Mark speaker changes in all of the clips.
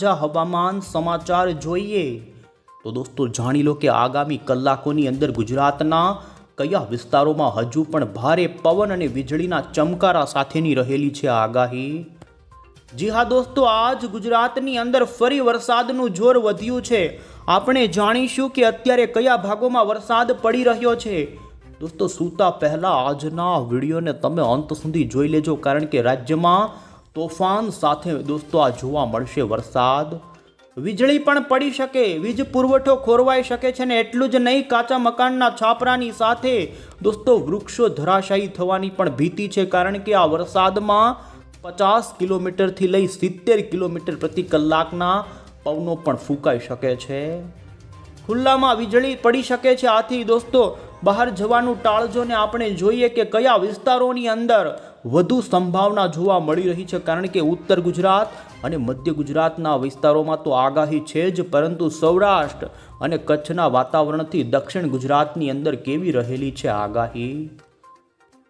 Speaker 1: હવામાન સમાચાર જોઈએ તો દોસ્તો જાણી લો કે આગામી કલાકોની અંદર ગુજરાતના કયા વિસ્તારોમાં હજુ પણ ભારે પવન અને વીજળીના ચમકારા સાથેની રહેલી છે આગાહી। જી હા દોસ્તો, આજ ગુજરાતની અંદર ફરી વરસાદનું જોર વધ્યું છે। આપણે જાણીશું કે અત્યારે કયા ભાગોમાં વરસાદ પડી રહ્યો છે। દોસ્તો સૂતા પહેલા આજના વિડીયોને તમે અંત સુધી જોઈ લેજો, કારણ કે રાજ્યમાં તોફાન સાથે દોસ્તો આ જોવા મળશે વરસાદ। વીજળી પણ પડી શકે, વીજ પુરવઠો ખોરવાઈ શકે છે ને એટલું જ નહીં, કાચા મકાનના છાપરાની સાથે દોસ્તો વૃક્ષો ધરાશાયી થવાની પણ ભીતિ છે, કારણ કે આ વરસાદમાં 50 કિલોમીટરથી લઈ 70 કિલોમીટર પ્રતિ કલાકના પવનો પણ ફૂંકાઈ શકે છે। ખુલ્લામાં વીજળી પડી શકે છે, આથી દોસ્તો બહાર જવાનું ટાળજો ને આપણે જોઈએ કે કયા વિસ્તારોની અંદર વધુ સંભાવના જોવા મળી રહી છે, કારણ કે ઉત્તર ગુજરાત અને મધ્ય ગુજરાતના વિસ્તારોમાં તો આગાહી છે જ, પરંતુ સૌરાષ્ટ્ર અને કચ્છના વાતાવરણથી દક્ષિણ ગુજરાતની અંદર કેવી રહેલી છે આગાહી।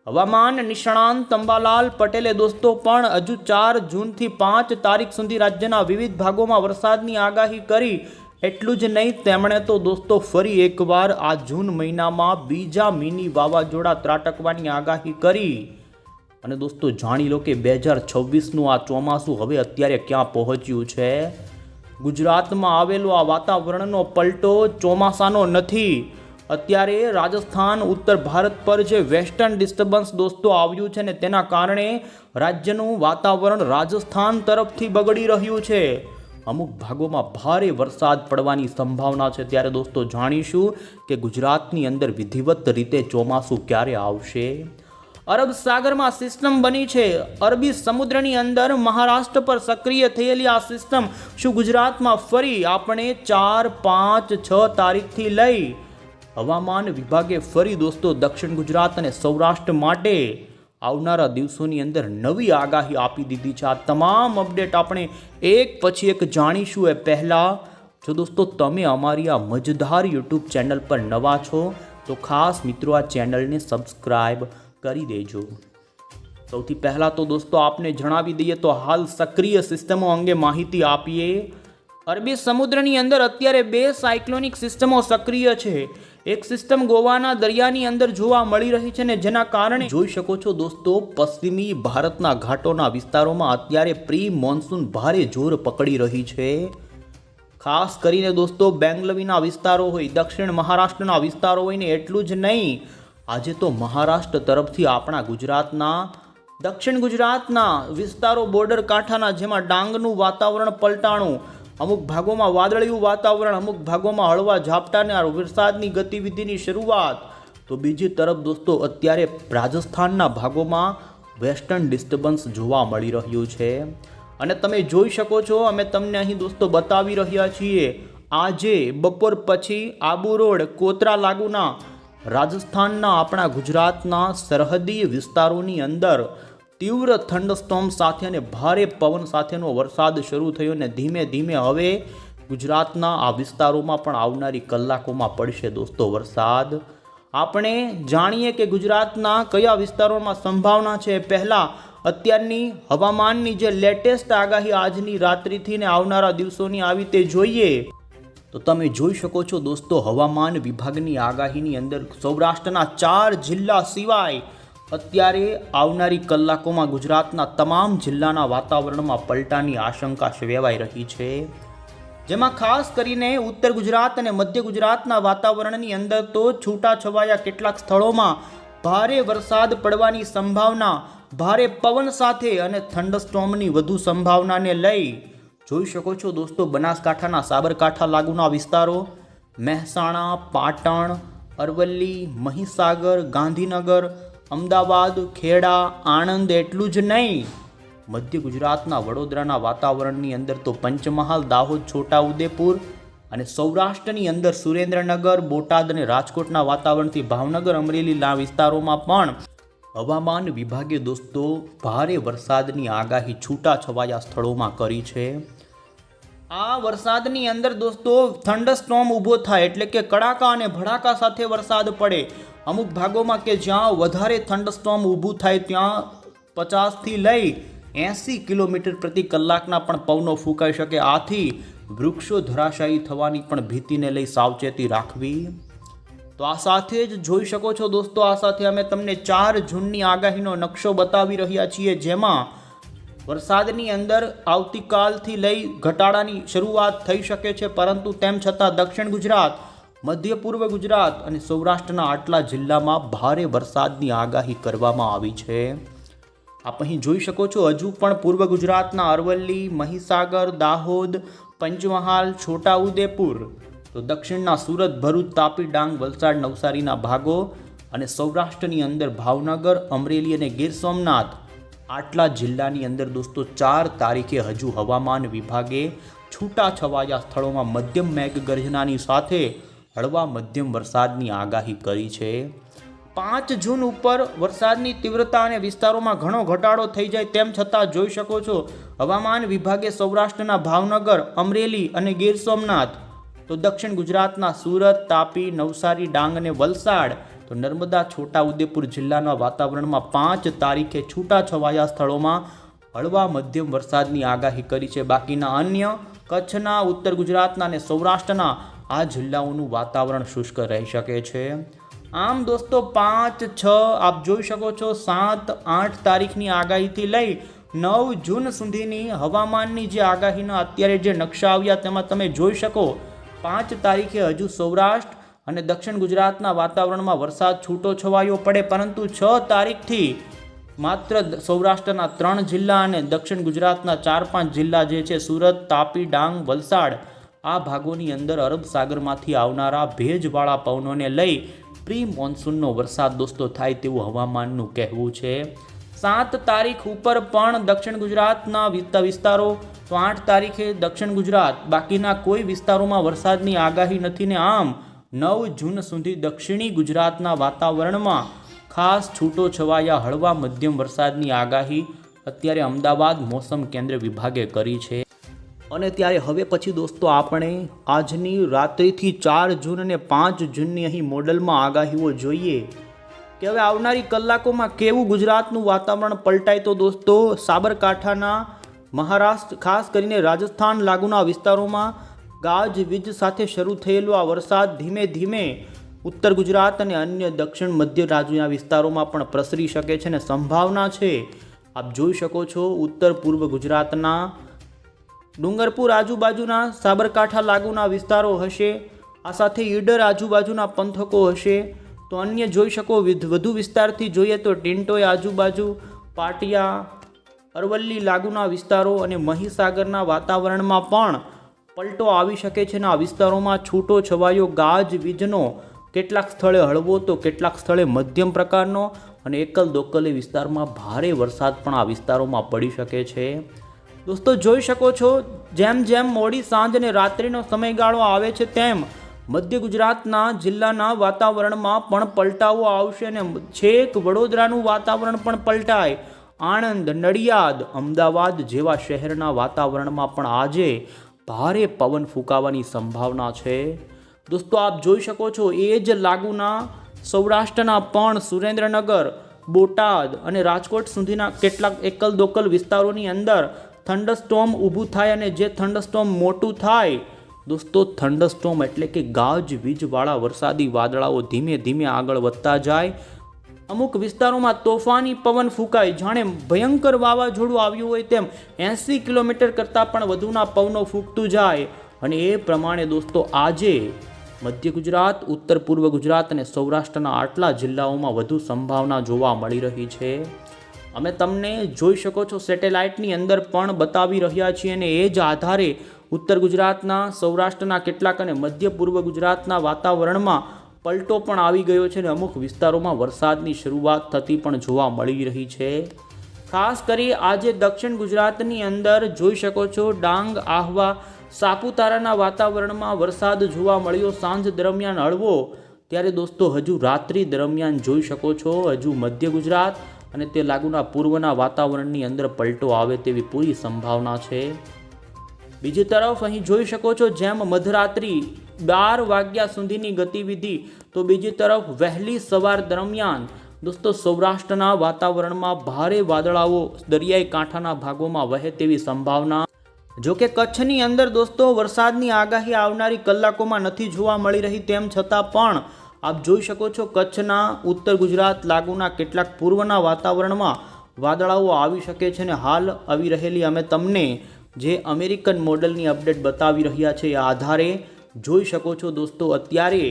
Speaker 1: હવામાન નિષ્ણાંત અંબાલાલ પટેલે દોસ્તો પણ હજુ 4 જૂનથી 5 તારીખ સુધી રાજ્યના વિવિધ ભાગોમાં વરસાદની આગાહી કરી। એટલું જ નહીં, તેમણે તો દોસ્તો ફરી એકવાર આ જૂન મહિનામાં બીજા મિની વાવાઝોડા ત્રાટકવાની આગાહી કરી। અને દોસ્તો જાણી લો કે 2026નું આ ચોમાસું હવે અત્યારે ક્યાં પહોંચ્યું છે। ગુજરાતમાં આવેલો આ વાતાવરણનો પલટો ચોમાસાનો નથી। અત્યારે રાજસ્થાન, ઉત્તર ભારત પર જે વેસ્ટર્ન ડિસ્ટર્બન્સ દોસ્તો આવ્યું છે ને તેના કારણે રાજ્યનું વાતાવરણ રાજસ્થાન તરફથી બગડી રહ્યું છે। અમુક ભાગોમાં ભારે વરસાદ પડવાની સંભાવના છે। ત્યારે દોસ્તો જાણીશું કે ગુજરાતની અંદર વિધિવત રીતે ચોમાસું ક્યારે આવશે। અરબ સાગરમાં સિસ્ટમ બની છે। અરબી સમુદ્રની અંદર મહારાષ્ટ્ર પર સક્રિય થયેલી આ સિસ્ટમ શું ગુજરાતમાં ફરી આપણે 4, 5, 6 તારીખથી લઈ હવામાન વિભાગે ફરી દોસ્તો દક્ષિણ ગુજરાત અને સૌરાષ્ટ્ર માટે આવનારા દિવસોની અંદર નવી આગાહી આપી દીધી છે। આ તમામ અપડેટ આપણે એક પછી એક જાણીશું। એ પહેલાં જો દોસ્તો તમે અમારી આ મજેદાર યુટ્યુબ ચેનલ પર નવા છો તો ખાસ મિત્રો આ ચેનલને સબસ્ક્રાઈબ કરી દેજો। સૌથી પહેલાં તો દોસ્તો આપને જણાવી દઈએ તો હાલ સક્રિય સિસ્ટમો અંગે માહિતી આપીએ। અરબી સમુદ્રની અંદર અત્યારે 2 સાયક્લોનિક સિસ્ટમો સક્રિય છે। એક સિસ્ટમ ગોવાના દરિયાની અંદર જોવા મળી રહી છે ને જેના કારણે જોઈ શકો છો દોસ્તો પશ્ચિમી ભારતના ઘાટોના વિસ્તારોમાં અત્યારે પ્રી મોન્સૂન ભારે જોર પકડી રહી છે। ખાસ કરીને દોસ્તો બેંગલવીના વિસ્તારો હોય, દક્ષિણ મહારાષ્ટ્રના વિસ્તારો હોય ને એટલું જ નહીં, આજે તો મહારાષ્ટ્ર તરફથી આપણા ગુજરાતના દક્ષિણ ગુજરાતના વિસ્તારો બોર્ડર કાંઠાના, જેમાં ડાંગનું વાતાવરણ પલટાણું, અમુક ભાગોમાં વાદળિયું વાતાવરણ, અમુક ભાગોમાં હળવા ઝાપટાના વરસાદની ગતિવિધિની શરૂઆત, તો બીજી તરફ દોસ્તો અત્યારે રાજસ્થાનના ભાગોમાં વેસ્ટર્ન ડિસ્ટર્બન્સ જોવા મળી રહ્યું છે। અને તમે જોઈ શકો છો, અમે તમને અહીં દોસ્તો બતાવી રહ્યા છીએ, આજે બપોર પછી આબુ રોડ, કોતરા લાગુના રાજસ્થાનના આપણા ગુજરાતના સરહદી વિસ્તારોની અંદર તીવ્ર થંડરસ્ટોર્મ સાથે અને ભારે પવન સાથેનો વરસાદ શરૂ થયો અને ધીમે ધીમે હવે ગુજરાતના આ વિસ્તારોમાં પણ આવનારી કલાકોમાં પડશે દોસ્તો વરસાદ। આપણે જાણીએ કે ગુજરાતના કયા વિસ્તારોમાં સંભાવના છે। પહેલાં અત્યારની હવામાનની જે લેટેસ્ટ આગાહી આજની રાત્રિથી ને આવનારા દિવસોની આવી તે જોઈએ તો તમે જોઈ શકો છો દોસ્તો હવામાન વિભાગની આગાહીની અંદર સૌરાષ્ટ્રના 4 જિલ્લા સિવાય અત્યારે આવનારી કલાકોમાં ગુજરાતના તમામ જિલ્લાના વાતાવરણમાં પલટાની આશંકા સેવાઈ રહી છે। જેમાં ખાસ કરીને ઉત્તર ગુજરાત અને મધ્ય ગુજરાતના વાતાવરણની અંદર તો છૂટાછવાયા કેટલાક સ્થળોમાં ભારે વરસાદ પડવાની સંભાવના, ભારે પવન સાથે અને થંડરસ્ટોર્મની વધુ સંભાવનાને લઈ જોઈ શકો છો દોસ્તો બનાસકાંઠાના સાબરકાંઠા લાગુના વિસ્તારો, મહેસાણા, પાટણ, અરવલ્લી, મહીસાગર, ગાંધીનગર, અમદાવાદ, ખેડા, આણંદ, એટલું જ નહીં, મધ્ય ગુજરાતના વડોદરાના વાતાવરણની અંદર તો પંચમહાલ, દાહોદ, છોટાઉદેપુર અને સૌરાષ્ટ્રની અંદર સુરેન્દ્રનગર, બોટાદ અને રાજકોટના વાતાવરણથી ભાવનગર, અમરેલીના વિસ્તારોમાં પણ હવામાન વિભાગે દોસ્તો ભારે વરસાદની આગાહી છૂટાછવાયા સ્થળોમાં કરી છે। આ વરસાદની અંદર દોસ્તો થંડરસ્ટોર્મ ઊભો થાય એટલે કે કડાકા અને ભડાકા સાથે વરસાદ પડે। અમુક ભાગોમાં કે જ્યાં વધારે થંડરસ્ટોર્મ ઊભું થાય ત્યાં 50થી લઈ 80 કિલોમીટર પ્રતિ કલાકના પણ પવનો ફૂંકાઈ શકે. આથી વૃક્ષો ધરાશાયી થવાની પણ ભીતિને લઈ સાવચેતી રાખવી. તો આ સાથે જ જોઈ શકો છો દોસ્તો, આ સાથે અમે તમને 4 જૂનની આગાહીનો નકશો બતાવી રહ્યા છીએ, જેમાં વરસાદની અંદર આવતીકાલથી લઈ ઘટાડાની શરૂઆત થઈ શકે છે, પરંતુ તેમ છતાં દક્ષિણ ગુજરાત, મધ્ય પૂર્વ ગુજરાત અને સૌરાષ્ટ્રના આટલા જિલ્લામાં ભારે વરસાદની આગાહી કરવામાં આવી છે. આપ અહીં જોઈ શકો છો, હજુ પણ પૂર્વ ગુજરાતના અરવલ્લી, મહીસાગર, દાહોદ, પંચમહાલ, છોટાઉદેપુર, તો દક્ષિણના સુરત, ભરૂચ, તાપી, ડાંગ, વલસાડ, નવસારીના ભાગો અને સૌરાષ્ટ્રની અંદર ભાવનગર, અમરેલી અને ગીર સોમનાથ, આટલા જિલ્લાની અંદર દોસ્તો 4 તારીખે હજુ હવામાન વિભાગે છૂટાછવાયા સ્થળોમાં મધ્યમ મેઘગર્જનાની સાથે હળવા મધ્યમ વરસાદની આગાહી કરી છે. 5 જૂન ઉપર વરસાદની તીવ્રતા અને વિસ્તારોમાં ઘણો ઘટાડો થઈ જાય તેમ છતાં જોઈ શકો છો, હવામાન વિભાગે સૌરાષ્ટ્રના ભાવનગર, અમરેલી અને ગીર સોમનાથ, તો દક્ષિણ ગુજરાતના સુરત, તાપી, નવસારી, ડાંગ અને વલસાડ, તો નર્મદા, છોટાઉદેપુર જિલ્લાના વાતાવરણમાં 5 તારીખે છૂટાછવાયા સ્થળોમાં હળવા મધ્યમ વરસાદની આગાહી કરી છે. બાકીના અન્ય કચ્છના, ઉત્તર ગુજરાતના અને સૌરાષ્ટ્રના આ જિલ્લાઓનું વાતાવરણ શુષ્ક રહી શકે છે. આમ દોસ્તો 5, 6 આપ જોઈ શકો છો, 7, 8 તારીખની આગાહીથી લઈ 9 જૂન સુધીની હવામાનની જે આગાહીના અત્યારે જે નકશા આવ્યા તેમાં તમે જોઈ શકો, 5 તારીખે હજુ સૌરાષ્ટ્ર અને દક્ષિણ ગુજરાતના વાતાવરણમાં વરસાદ છૂટો છવાયો પડે, પરંતુ 6 તારીખથી માત્ર સૌરાષ્ટ્રના 3 જિલ્લા અને દક્ષિણ ગુજરાતના 4-5 જિલ્લા જે છે સુરત, તાપી, ડાંગ, વલસાડ, આ ભાગોની અંદર અરબ સાગરમાંથી આવનારા ભેજવાળા પવનોને લઈ પ્રી મોન્સૂનનો વરસાદ દોસ્તો થાય તેવું હવામાનનું કહેવું છે. 7 તારીખ ઉપર પણ દક્ષિણ ગુજરાતના વિસ્તારો, તો 8 તારીખે દક્ષિણ ગુજરાત, બાકીના કોઈ વિસ્તારોમાં વરસાદની આગાહી નથી ને આમ 9 જૂન સુધી દક્ષિણી ગુજરાતના વાતાવરણમાં ખાસ છૂટો છવાયા હળવા મધ્યમ વરસાદની આગાહી અત્યારે અમદાવાદ મોસમ કેન્દ્ર વિભાગે કરી છે. અને ત્યારે હવે પછી દોસ્તો આપણે આજની રાત્રિથી 4 જૂન અને 5 જૂનની અહીં મોડલમાં આગાહીઓ જોઈએ કે હવે આવનારી કલાકોમાં કેવું ગુજરાતનું વાતાવરણ પલટાય. તો દોસ્તો સાબરકાંઠાના, મહારાષ્ટ્ર, ખાસ કરીને રાજસ્થાન લાગુના વિસ્તારોમાં ગાજવીજ સાથે શરૂ થયેલો આ વરસાદ ધીમે ધીમે ઉત્તર ગુજરાત અને અન્ય દક્ષિણ મધ્ય રાજ્યના વિસ્તારોમાં પણ પ્રસરી શકે છે અને સંભાવના છે. આપ જોઈ શકો છો, ઉત્તર પૂર્વ ગુજરાતના ડુંગરપુર આજુબાજુના સાબરકાંઠા લાગુના વિસ્તારો હશે, આ સાથે ઈડર આજુબાજુના પંથકો હશે. તો અન્ય જોઈ શકો, વધુ વિસ્તારથી જોઈએ તો ટિન્ટોય આજુબાજુ, પાટિયા, અરવલ્લી લાગુના વિસ્તારો અને મહીસાગરના વાતાવરણમાં પણ પલટો આવી શકે છે. અને આ વિસ્તારોમાં છૂટો છવાયો ગાજવીજનો, કેટલાક સ્થળે હળવો તો કેટલાક સ્થળે મધ્યમ પ્રકારનો અને એકલ દોકલી વિસ્તારમાં ભારે વરસાદ પણ આ વિસ્તારોમાં પડી શકે છે. દોસ્તો જોઈ શકો છો, જેમ જેમ મોડી સાંજ અને રાત્રિનો સમયગાળો આવે છે તેમ મધ્ય ગુજરાતના જિલ્લાના વાતાવરણમાં પણ પલટાવો આવશે અને છેક વડોદરાનું વાતાવરણ પણ પલટાય. આણંદ, નડિયાદ, અમદાવાદ જેવા શહેરના વાતાવરણમાં પણ આજે ભારે પવન ફૂંકાવાની સંભાવના છે. દોસ્તો આપ જોઈ શકો છો, એ જ લાગુના સૌરાષ્ટ્રના પણ સુરેન્દ્રનગર, બોટાદ અને રાજકોટ સુધીના કેટલાક એકલ દોકલ વિસ્તારોની અંદર થંડરસ્ટોર્મ ઊભું થાય અને જે થંડરસ્ટોર્મ મોટું થાય દોસ્તો, થંડરસ્ટોર્મ એટલે કે ગાજવીજવાળા વરસાદી વાદળાઓ ધીમે ધીમે આગળ વધતા જાય. અમુક વિસ્તારોમાં તોફાની પવન ફૂંકાય, જાણે ભયંકર વાવાઝોડું આવ્યું હોય તેમ 80 કિલોમીટર કરતાં પણ વધુના પવનો ફૂંકતું જાય. અને એ પ્રમાણે દોસ્તો આજે મધ્ય ગુજરાત, ઉત્તર પૂર્વ ગુજરાત અને સૌરાષ્ટ્રના આટલા જિલ્લાઓમાં વધુ સંભાવના જોવા મળી રહી છે. અમે તમને જોઈ શકો છો સેટેલાઇટની અંદર પણ બતાવી રહ્યા છીએ અને એ જ આધારે ઉત્તર ગુજરાતના, સૌરાષ્ટ્રના કેટલાક અને મધ્ય પૂર્વ ગુજરાતના વાતાવરણમાં પલટો પણ આવી ગયો છે અને અમુક વિસ્તારોમાં વરસાદની શરૂઆત થતી પણ જોવા મળી રહી છે. ખાસ કરી આજે દક્ષિણ ગુજરાતની અંદર જોઈ શકો છો, ડાંગ, આહવા, સાપુતારાના વાતાવરણમાં વરસાદ જોવા મળ્યો સાંજ દરમિયાન હળવો. ત્યારે દોસ્તો હજુ રાત્રિ દરમિયાન જોઈ શકો છો, હજુ મધ્ય ગુજરાત અને તે લાગુના પૂર્વના વાતાવરણની અંદર પલટો આવે તેવી પૂરી સંભાવના છે. બીજી તરફ અહીં જોઈ શકો છો, જેમ મધરાત્રિ 12 વાગ્યા સુધીની ગતિવિધિ, તો બીજી તરફ વહેલી સવાર દરમિયાન દોસ્તો સૌરાષ્ટ્રના વાતાવરણમાં ભારે વાદળાઓ દરિયાઈ કાંઠાના ભાગોમાં વહે તેવી સંભાવના. જોકે કચ્છની અંદર દોસ્તો વરસાદની આગાહી આવનારી કલાકોમાં નથી જોવા મળી રહી, તેમ છતાં પણ આપ જોઈ શકો છો કચ્છના ઉત્તર ગુજરાત લાગુના કેટલાક પૂર્વના વાતાવરણમાં વાદળાઓ આવી શકે છે. અને હાલ આવી રહેલી અમે તમને જે અમેરિકન મોડલની અપડેટ બતાવી રહ્યા છે એ આધારે જોઈ શકો છો દોસ્તો અત્યારે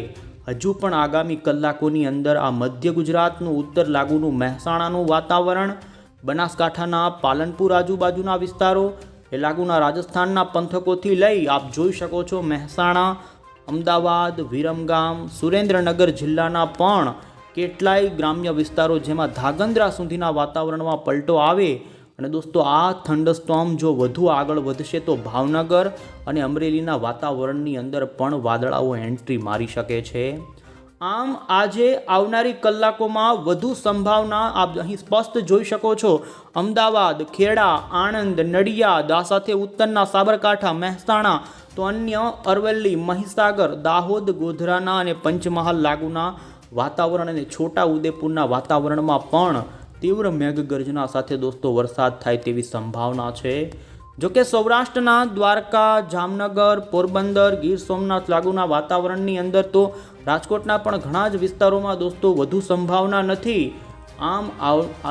Speaker 1: હજુ પણ આગામી કલાકોની અંદર આ મધ્ય ગુજરાતનું ઉત્તર લાગુનું મહેસાણાનું વાતાવરણ, બનાસકાંઠાના પાલનપુર આજુબાજુના વિસ્તારો, એ લાગુના રાજસ્થાનના પંથકોથી લઈ આપ જોઈ શકો છો મહેસાણા, અમદાવાદ, વિરમગામ, સુરેન્દ્રનગર જિલ્લાના પણ કેટલાય ગ્રામ્ય વિસ્તારો જેમાં ધાંગધ્રા સુધીના વાતાવરણમાં પલટો આવે. અને દોસ્તો આ થંડરસ્ટોર્મ જો વધુ આગળ વધશે તો ભાવનગર અને અમરેલીના વાતાવરણની અંદર પણ વાદળાઓ એન્ટ્રી મારી શકે છે. આમ આજે આવનારી કલાકોમાં વધુ સંભાવના આપ અહીં સ્પષ્ટ જોઈ શકો છો. અમદાવાદ, ખેડા, આણંદ, નડિયાદ, આ સાથે ઉત્તરના સાબરકાંઠા, મહેસાણા, તો અન્ય અરવલ્લી, મહીસાગર, દાહોદ, ગોધરાના અને પંચમહાલ લાગુના વાતાવરણ અને છોટા ઉદેપુરના વાતાવરણમાં પણ તીવ્ર મેઘગર્જના સાથે દોસ્તો વરસાદ થાય તેવી સંભાવના છે. જોકે સૌરાષ્ટ્રના દ્વારકા, જામનગર, પોરબંદર, ગીર સોમનાથ લાગુના વાતાવરણની અંદર તો રાજકોટના પણ ઘણા જ વિસ્તારોમાં દોસ્તો વધુ સંભાવના નથી. આમ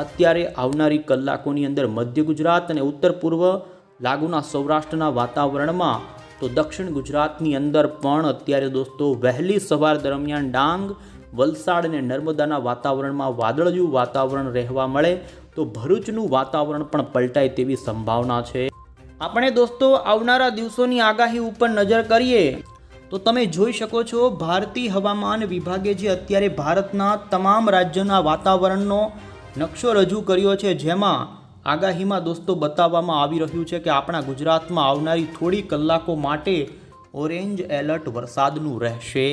Speaker 1: અત્યારે આવનારી કલાકોની અંદર મધ્ય ગુજરાત અને ઉત્તર પૂર્વ લાગુના સૌરાષ્ટ્રના વાતાવરણમાં તો દક્ષિણ ગુજરાતની અંદર પણ અત્યારે દોસ્તો વહેલી સવાર દરમિયાન ડાંગ, વલસાડ અને નર્મદાના વાતાવરણમાં વાદળિયું વાતાવરણ રહેવા મળે તો ભરૂચનું વાતાવરણ પણ પલટાય તેવી સંભાવના છે. આપણે દોસ્તો આવનારા દિવસોની આગાહી ઉપર નજર કરીએ તો તમે જોઈ શકો છો ભારતીય હવામાન વિભાગે જે અત્યારે ભારતના તમામ રાજ્યોના વાતાવરણનો નકશો રજૂ કર્યો છે, જેમાં આગાહીમાં દોસ્તો બતાવવામાં આવી રહ્યું છે કે આપણા ગુજરાતમાં આવનારી થોડી કલાકો માટે ઓરેન્જ એલર્ટ વરસાદનું રહેશે.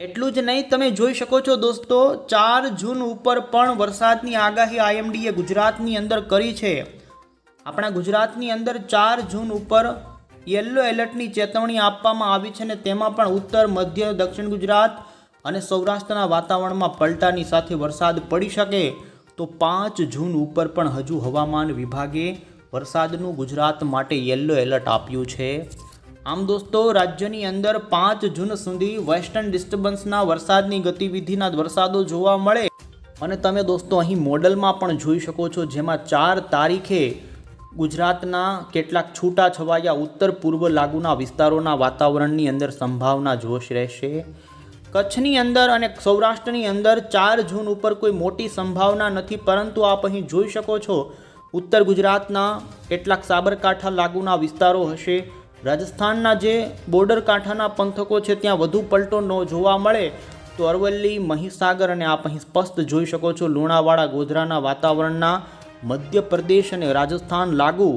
Speaker 1: એટલું જ નહીં, તમે જોઈ શકો છો દોસ્તો 4 જૂન ઉપર પણ વરસાદની આગાહી આઈએમડીએ ગુજરાતની અંદર કરી છે. આપણા ગુજરાતની અંદર 4 જૂન ઉપર યલો એલર્ટની ચેતવણી આપવામાં આવી છે અને તેમાં પણ ઉત્તર, મધ્ય, દક્ષિણ ગુજરાત અને સૌરાષ્ટ્રના વાતાવરણમાં પલટાની સાથે વરસાદ પડી શકે. તો 5 જૂન ઉપર પણ હજુ હવામાન વિભાગે વરસાદનું ગુજરાત માટે યલો એલર્ટ આપ્યું છે. આમ દોસ્તો રાજ્યની અંદર 5 જૂન સુધી વેસ્ટર્ન ડિસ્ટર્બન્સના વરસાદની ગતિવિધિના વરસાદો જોવા મળે. અને તમે દોસ્તો અહીં મોડલમાં પણ જોઈ શકો છો જેમાં 4 તારીખે ગુજરાતના કેટલાક છૂટા છવાયા ઉત્તર પૂર્વ લાગુના વિસ્તારોના વાતાવરણની અંદર સંભાવના જોશ રહેશે. કચ્છની અંદર અને સૌરાષ્ટ્રની અંદર 4 જૂન ઉપર કોઈ મોટી સંભાવના નથી, પરંતુ આપ અહીં જોઈ શકો છો ઉત્તર ગુજરાતના કેટલાક સાબરકાંઠા લાગુના વિસ્તારો હશે. રાજસ્થાનના જે બોર્ડર કાંઠાના પંથકો છે ત્યાં વધુ પલટો ન જોવા મળે તો અરવલ્લી, મહીસાગર અને આપ અહીં સ્પષ્ટ જોઈ શકો છો લુણાવાડા, ગોધરાના વાતાવરણના મધ્યપ્રદેશ અને રાજસ્થાન લાગુ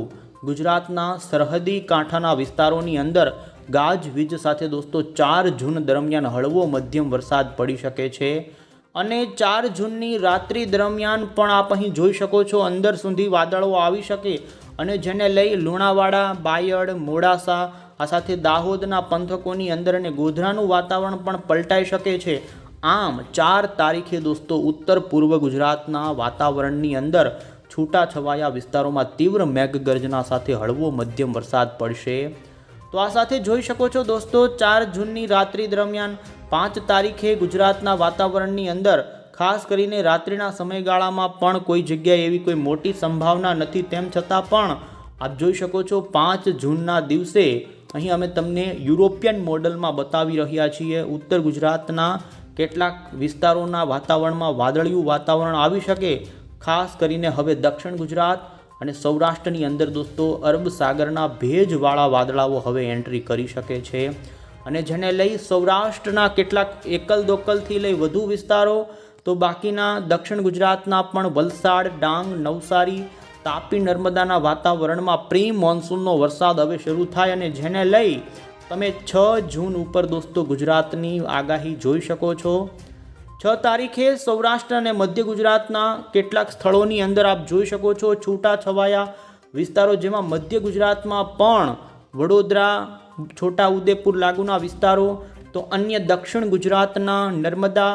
Speaker 1: ગુજરાતના સરહદી કાંઠાના વિસ્તારોની અંદર ગાજવીજ સાથે દોસ્તો 4 જૂન દરમિયાન હળવો મધ્યમ વરસાદ પડી શકે છે. અને 4 જૂનની રાત્રિ દરમિયાન પણ આપ અહીં જોઈ શકો છો અંદર સુધી વાદળો આવી શકે અને જેને લઈ લુણાવાડા, બાયડ, મોડાસા, આ સાથે દાહોદના પંથકોની અંદર અને ગોધરાનું વાતાવરણ પણ પલટાઈ શકે છે. આમ 4 તારીખે દોસ્તો ઉત્તર પૂર્વ ગુજરાતના વાતાવરણની અંદર છૂટાછવાયા વિસ્તારોમાં તીવ્ર મેઘગર્જના સાથે હળવો મધ્યમ વરસાદ પડશે. તો આ સાથે જોઈ શકો છો દોસ્તો 4 જૂનની રાત્રિ દરમિયાન 5 તારીખે ગુજરાતના વાતાવરણની અંદર ખાસ કરીને રાત્રિના સમયગાળામાં પણ કોઈ જગ્યાએ એવી કોઈ મોટી સંભાવના નથી. તેમ છતાં પણ આપ જોઈ શકો છો 5 જૂનના દિવસે અહીં અમે તમને યુરોપિયન મોડલમાં બતાવી રહ્યા છીએ. ઉત્તર ગુજરાતના કેટલાક વિસ્તારોના વાતાવરણમાં વાદળિયું વાતાવરણ આવી શકે. ખાસ કરીને હવે દક્ષિણ ગુજરાત અને સૌરાષ્ટ્રની અંદર દોસ્તો અરબ સાગરના ભેજવાળા વાદળાઓ હવે એન્ટ્રી કરી શકે છે અને જેને લઈ સૌરાષ્ટ્રના કેટલાક એકલ દોકલથી લઈ વધુ વિસ્તારો તો બાકીના દક્ષિણ ગુજરાતના પણ વલસાડ, ડાંગ, નવસારી, તાપી, નર્મદાના વાતાવરણમાં પ્રી મોન્સૂનનો વરસાદ હવે શરૂ થાય અને જેને લઈ તમે 6 જૂન ઉપર દોસ્તો ગુજરાતની આગાહી જોઈ શકો છો. 6 તારીખે સૌરાષ્ટ્ર અને મધ્ય ગુજરાતના કેટલાક સ્થળોની અંદર આપ જોઈ શકો છો છૂટાછવાયા વિસ્તારો, જેમાં મધ્ય ગુજરાતમાં પણ વડોદરા, છોટા ઉદેપુર લાગુના વિસ્તારો, તો અન્ય દક્ષિણ ગુજરાતના નર્મદા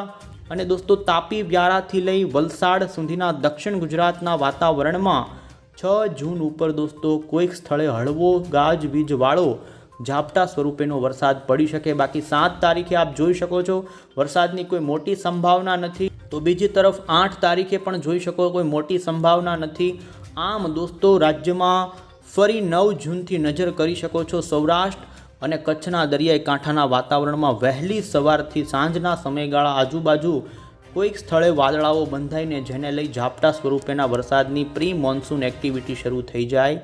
Speaker 1: અને દોસ્તો તાપી વ્યારાથી લઈ વલસાડ સુધીના દક્ષિણ ગુજરાતના વાતાવરણમાં 6 જૂન ઉપર દોસ્તો કોઈક સ્થળે હળવો ગાજવીજવાળો ઝાપટા સ્વરૂપેનો વરસાદ પડી શકે. બાકી 7 તારીખે આપ જોઈ શકો છો વરસાદની કોઈ મોટી સંભાવના નથી. તો બીજી તરફ 8 તારીખે પણ જોઈ શકો કોઈ મોટી સંભાવના નથી. આમ દોસ્તો રાજ્યમાં ફરી 9 જૂનથી નજર કરી શકો છો સૌરાષ્ટ્ર અને કચ્છના દરિયાઈ કાંઠાના વાતાવરણમાં વહેલી સવારથી સાંજના સમયગાળા આજુબાજુ કોઈક સ્થળે વાદળાઓ બંધાઈને જેને લઈ ઝાપટા સ્વરૂપેના વરસાદની પ્રી મોન્સૂન એક્ટિવિટી શરૂ થઈ જાય.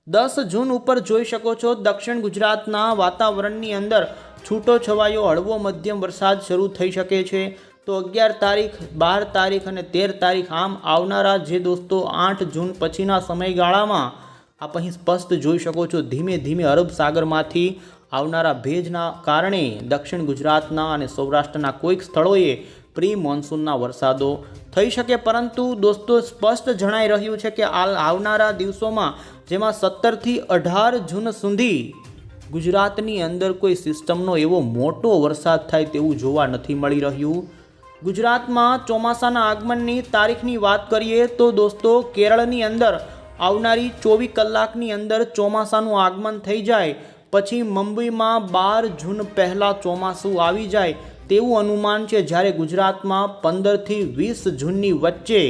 Speaker 1: 10 જૂન ઉપર જોઈ શકો છો દક્ષિણ ગુજરાતના વાતાવરણની અંદર છૂટો છવાયો હળવો મધ્યમ વરસાદ શરૂ થઈ શકે છે. તો 11 તારીખ 12 તારીખ અને 13 તારીખ આમ આવનારા જે દોસ્તો 8 જૂન પછીના સમયગાળામાં આપ અહીં સ્પષ્ટ જોઈ શકો છો ધીમે ધીમે અરબ સાગરમાંથી આવનારા ભેજના કારણે દક્ષિણ ગુજરાતના અને સૌરાષ્ટ્રના કોઈક સ્થળોએ પ્રી મોન્સૂનના વરસાદો થઈ શકે. પરંતુ દોસ્તો સ્પષ્ટ જણાઈ રહ્યું છે કે આવનારા દિવસોમાં જેમાં 17 થી 18 જૂન સુધી ગુજરાતની અંદર કોઈ સિસ્ટમનો એવો મોટો વરસાદ થાય તેવું જોવા નથી મળી રહ્યું. ગુજરાતમાં ચોમાસાના આગમનની તારીખની વાત કરીએ તો દોસ્તો કેરળની અંદર આવનારી 24 કલાકની અંદર ચોમાસાનું આગમન થઈ જાય. પછી મુંબઈમાં 12 જૂન પહેલાં ચોમાસું આવી જાય તેવું અનુમાન છે. જ્યારે ગુજરાતમાં 15 થી 20 જૂનની વચ્ચે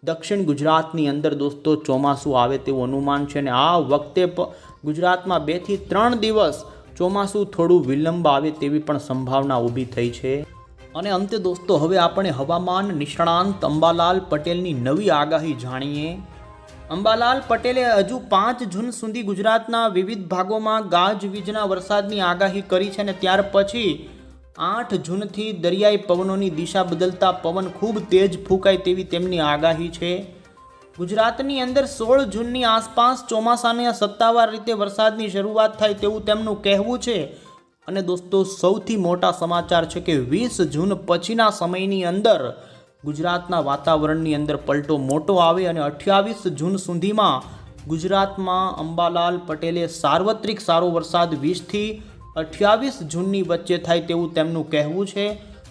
Speaker 1: દક્ષિણ ગુજરાતની અંદર દોસ્તો ચોમાસું આવે તેવું અનુમાન છે. અને આ વખતે ગુજરાતમાં 2 થી 3 દિવસ ચોમાસું થોડું વિલંબ આવે તેવી પણ સંભાવના ઊભી થઈ છે. અને અંતે દોસ્તો હવે આપણે હવામાન નિષ્ણાંત અંબાલાલ પટેલની નવી આગાહી જાણીએ. અંબાલાલ પટેલે હજુ 5 જૂન સુધી ગુજરાતના વિવિધ ભાગોમાં ગાજવીજના વરસાદની આગાહી કરી છે. અને ત્યાર પછી 8 જૂનથી દરિયાઈ પવનોની દિશા બદલતા પવન ખૂબ તેજ ફૂંકાય તેવી તેમની આગાહી છે. ગુજરાતની અંદર 16 જૂનની આસપાસ ચોમાસાને સત્તાવાર રીતે વરસાદની શરૂઆત થાય તેવું તેમનું કહેવું છે. અને દોસ્તો સૌથી મોટા સમાચાર છે કે 20 જૂન પછીના સમયની અંદર ગુજરાતના વાતાવરણની અંદર પલટો મોટો આવે અને 28 જૂન સુધીમાં ગુજરાતમાં અંબાલાલ પટેલે સાર્વત્રિક સારો વરસાદ 20 થી 28 જૂનની વચ્ચે થાય તેવું તેમનું કહેવું છે.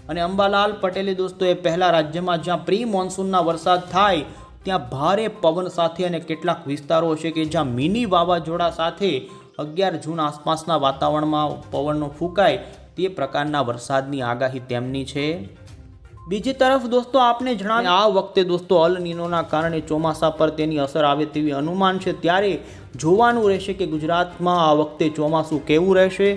Speaker 1: અને અંબાલાલ પટેલે દોસ્તો એ પહેલાં રાજ્યમાં જ્યાં પ્રી મોન્સૂનના વરસાદ થાય ત્યાં ભારે પવન સાથે અને કેટલાક વિસ્તારો છે કે જ્યાં મિની વાવાઝોડા સાથે 11 જૂન આસપાસના વાતાવરણમાં પવનનો ફૂંકાય તે પ્રકારના વરસાદની આગાહી તેમની છે. બીજી તરફ દોસ્તો આપને જણાવીએ આ વખતે દોસ્તો અલ નીનોના કારણે ચોમાસા પર તેની અસર આવે તેવી અનુમાન છે. ત્યારે જોવાનું રહેશે કે ગુજરાતમાં આ વખતે ચોમાસું કેવું રહેશે.